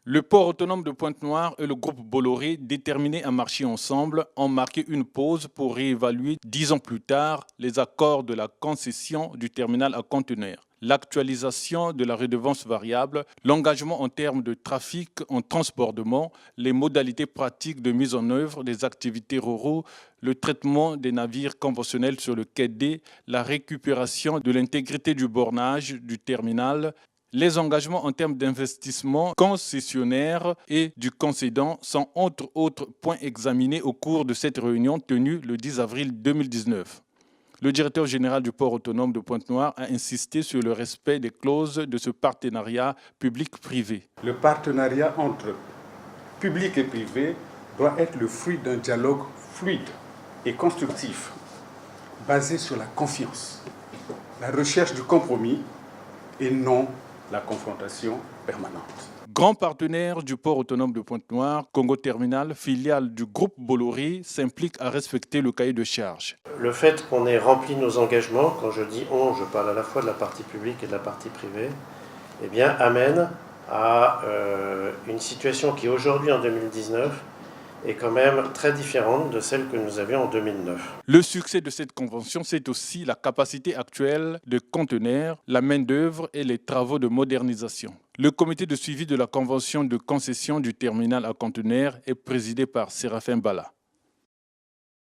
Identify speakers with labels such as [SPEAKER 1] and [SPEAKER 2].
[SPEAKER 1] Le port autonome de Pointe-Noire et le groupe Bolloré, déterminés à marcher ensemble, ont marqué une pause pour réévaluer 10 ans plus tard les accords de la concession du terminal à conteneurs. L'actualisation de la redevance variable, l'engagement en termes de trafic en transbordement, les modalités pratiques de mise en œuvre des activités ruraux, le traitement des navires conventionnels sur le quai D, la récupération de l'intégrité du bornage du terminal. Les engagements en termes d'investissement concessionnaire et du concédant sont entre autres points examinés au cours de cette réunion tenue le 10 avril 2019. Le directeur général du port autonome de Pointe-Noire a insisté sur le respect des clauses de ce partenariat public-privé.
[SPEAKER 2] Le partenariat entre public et privé doit être le fruit d'un dialogue fluide et constructif, basé sur la confiance, la recherche du compromis et non la confrontation permanente.
[SPEAKER 1] Grand partenaire du port autonome de Pointe-Noire, Congo Terminal, filiale du groupe Bolloré, s'implique à respecter le cahier de charges.
[SPEAKER 3] Le fait qu'on ait rempli nos engagements, quand je dis on, je parle à la fois de la partie publique et de la partie privée, eh bien, amène à une situation qui aujourd'hui en 2019 est quand même très différente de celle que nous avions en 2009.
[SPEAKER 1] Le succès de cette convention, c'est aussi la capacité actuelle de conteneurs, la main-d'œuvre et les travaux de modernisation. Le comité de suivi de la convention de concession du terminal à conteneurs est présidé par Séraphin Bala.